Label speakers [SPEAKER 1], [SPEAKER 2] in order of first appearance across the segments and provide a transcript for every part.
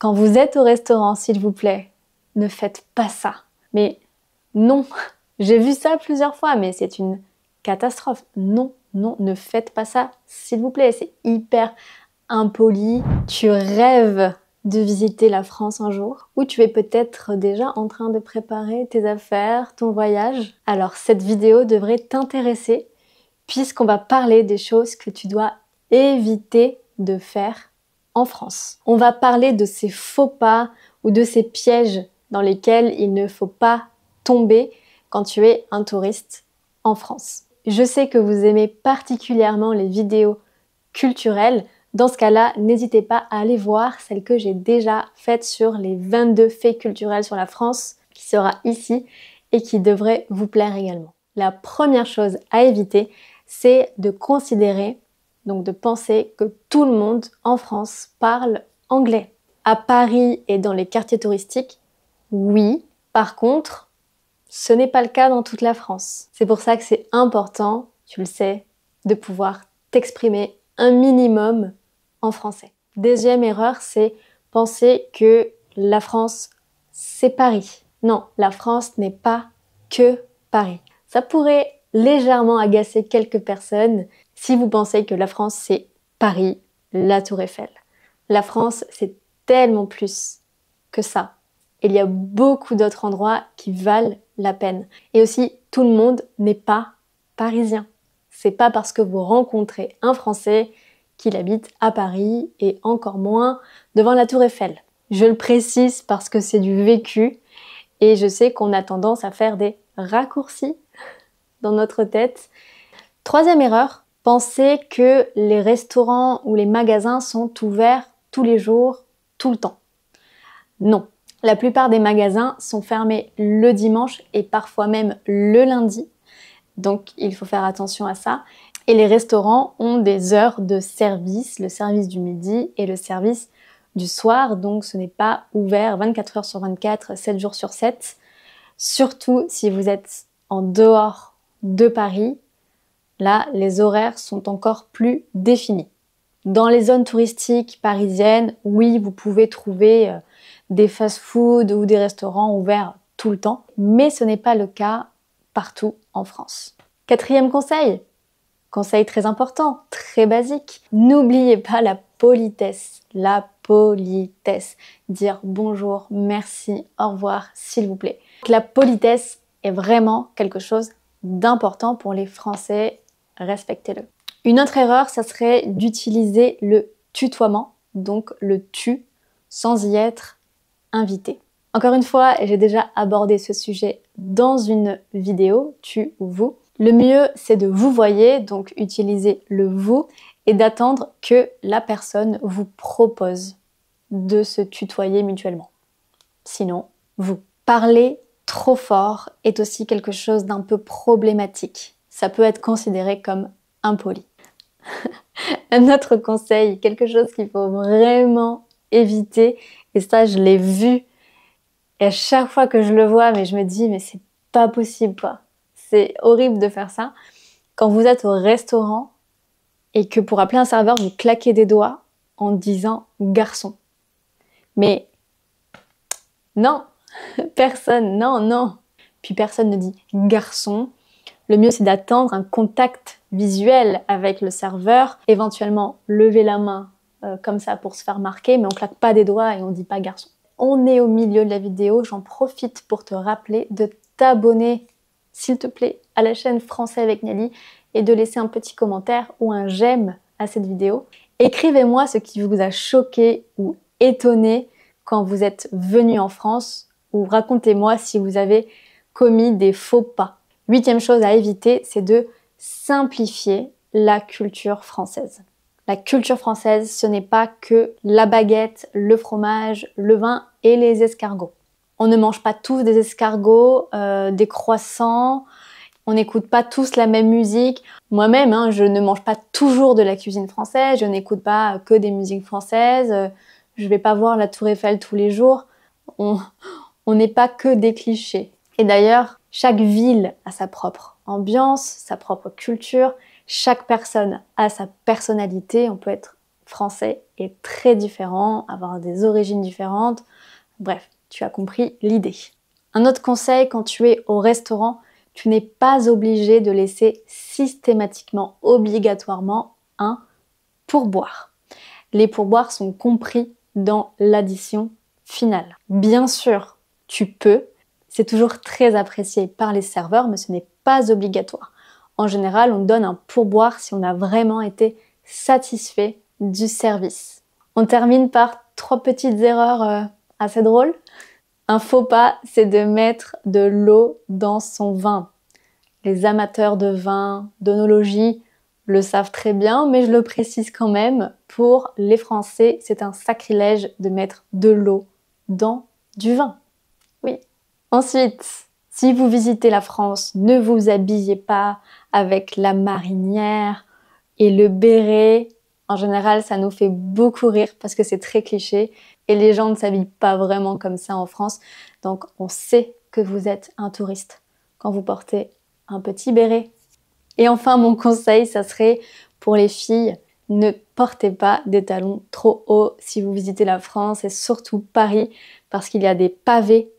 [SPEAKER 1] Quand vous êtes au restaurant, s'il vous plaît, ne faites pas ça. Mais non, j'ai vu ça plusieurs fois, mais c'est une catastrophe. Non, non, ne faites pas ça, s'il vous plaît. C'est hyper impoli. Tu rêves de visiter la France un jour, ou tu es peut-être déjà en train de préparer tes affaires, ton voyage. Alors cette vidéo devrait t'intéresser, puisqu'on va parler des choses que tu dois éviter de faire en France. On va parler de ces faux pas ou de ces pièges dans lesquels il ne faut pas tomber quand tu es un touriste en France. Je sais que vous aimez particulièrement les vidéos culturelles. Dans ce cas-là, n'hésitez pas à aller voir celle que j'ai déjà faite sur les 22 faits culturels sur la France, qui sera ici et qui devrait vous plaire également. La première chose à éviter, c'est de considérer, donc de penser que tout le monde en France parle anglais. À Paris et dans les quartiers touristiques, oui. Par contre, ce n'est pas le cas dans toute la France. C'est pour ça que c'est important, tu le sais, de pouvoir t'exprimer un minimum en français. Deuxième erreur, c'est penser que la France, c'est Paris. Non, la France n'est pas que Paris. Ça pourrait légèrement agacer quelques personnes si vous pensez que la France, c'est Paris, la Tour Eiffel. La France, c'est tellement plus que ça. Il y a beaucoup d'autres endroits qui valent la peine. Et aussi, tout le monde n'est pas parisien. C'est pas parce que vous rencontrez un Français qu'il habite à Paris et encore moins devant la Tour Eiffel. Je le précise parce que c'est du vécu et je sais qu'on a tendance à faire des raccourcis dans notre tête. Troisième erreur, penser que les restaurants ou les magasins sont ouverts tous les jours, tout le temps. Non. La plupart des magasins sont fermés le dimanche et parfois même le lundi. Donc il faut faire attention à ça. Et les restaurants ont des heures de service, le service du midi et le service du soir. Donc ce n'est pas ouvert 24 heures sur 24, 7 jours sur 7. Surtout si vous êtes en dehors de Paris. Là, les horaires sont encore plus définis. Dans les zones touristiques parisiennes, oui, vous pouvez trouver des fast-food ou des restaurants ouverts tout le temps, mais ce n'est pas le cas partout en France. Quatrième conseil très important, très basique, n'oubliez pas la politesse. La politesse. Dire bonjour, merci, au revoir, s'il vous plaît. La politesse est vraiment quelque chose d'important pour les Français, respectez-le. Une autre erreur, ça serait d'utiliser le tutoiement, donc le tu, sans y être invité. Encore une fois, j'ai déjà abordé ce sujet dans une vidéo, tu ou vous. Le mieux, c'est de vous voyer, donc utiliser le vous, et d'attendre que la personne vous propose de se tutoyer mutuellement. Sinon, vous. Parler trop fort est aussi quelque chose d'un peu problématique. Ça peut être considéré comme impoli. Un autre conseil, quelque chose qu'il faut vraiment éviter, et ça je l'ai vu, et à chaque fois que je le vois, mais je me dis mais c'est pas possible quoi. C'est horrible de faire ça. Quand vous êtes au restaurant et que pour appeler un serveur, vous claquez des doigts en disant garçon. Mais non, personne, non. Puis personne ne dit garçon. Le mieux, c'est d'attendre un contact visuel avec le serveur, éventuellement lever la main comme ça pour se faire marquer, mais on claque pas des doigts et on dit pas garçon. On est au milieu de la vidéo, j'en profite pour te rappeler de t'abonner, s'il te plaît, à la chaîne Français avec Nelly et de laisser un petit commentaire ou un j'aime à cette vidéo. Écrivez-moi ce qui vous a choqué ou étonné quand vous êtes venu en France ou racontez-moi si vous avez commis des faux pas. Huitième chose à éviter, c'est de simplifier la culture française. La culture française, ce n'est pas que la baguette, le fromage, le vin et les escargots. On ne mange pas tous des escargots, des croissants, on n'écoute pas tous la même musique. Moi-même, je ne mange pas toujours de la cuisine française, je n'écoute pas que des musiques françaises, je vais pas voir la Tour Eiffel tous les jours. On n'est pas que des clichés. Et d'ailleurs, chaque ville a sa propre ambiance, sa propre culture. Chaque personne a sa personnalité. On peut être français est très différent, avoir des origines différentes. Bref, tu as compris l'idée. Un autre conseil, quand tu es au restaurant, tu n'es pas obligé de laisser systématiquement, obligatoirement un pourboire. Les pourboires sont compris dans l'addition finale. Bien sûr, tu peux, c'est toujours très apprécié par les serveurs, mais ce n'est pas obligatoire. En général, on donne un pourboire si on a vraiment été satisfait du service. On termine par 3 petites erreurs assez drôles. Un faux pas, c'est de mettre de l'eau dans son vin. Les amateurs de vin, d'œnologie le savent très bien, mais je le précise quand même, pour les Français, c'est un sacrilège de mettre de l'eau dans du vin. Oui. Ensuite, si vous visitez la France, ne vous habillez pas avec la marinière et le béret. En général, ça nous fait beaucoup rire parce que c'est très cliché et les gens ne s'habillent pas vraiment comme ça en France. Donc, on sait que vous êtes un touriste quand vous portez un petit béret. Et enfin, mon conseil, ça serait pour les filles, ne portez pas des talons trop hauts si vous visitez la France et surtout Paris parce qu'il y a des pavés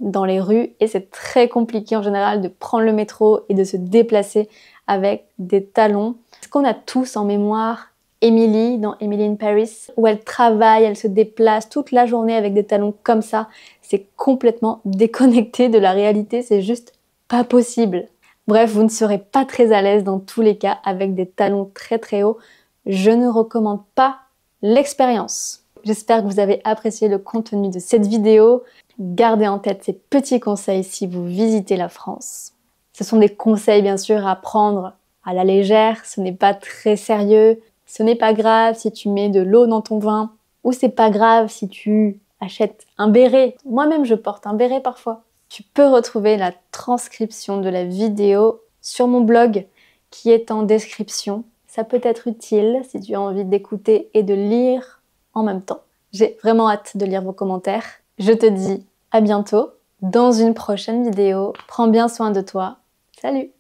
[SPEAKER 1] dans les rues et c'est très compliqué en général de prendre le métro et de se déplacer avec des talons. Est-ce qu'on a tous en mémoire Emily dans Emily in Paris où elle travaille, elle se déplace toute la journée avec des talons comme ça? C'est complètement déconnecté de la réalité, c'est juste pas possible. Bref, vous ne serez pas très à l'aise dans tous les cas avec des talons très très hauts. Je ne recommande pas l'expérience. J'espère que vous avez apprécié le contenu de cette vidéo. Gardez en tête ces petits conseils si vous visitez la France. Ce sont des conseils bien sûr à prendre à la légère, ce n'est pas très sérieux. Ce n'est pas grave si tu mets de l'eau dans ton vin ou c'est pas grave si tu achètes un béret. Moi-même je porte un béret parfois. Tu peux retrouver la transcription de la vidéo sur mon blog qui est en description. Ça peut être utile si tu as envie d'écouter et de lire en même temps. J'ai vraiment hâte de lire vos commentaires. Je te dis à bientôt dans une prochaine vidéo. Prends bien soin de toi. Salut!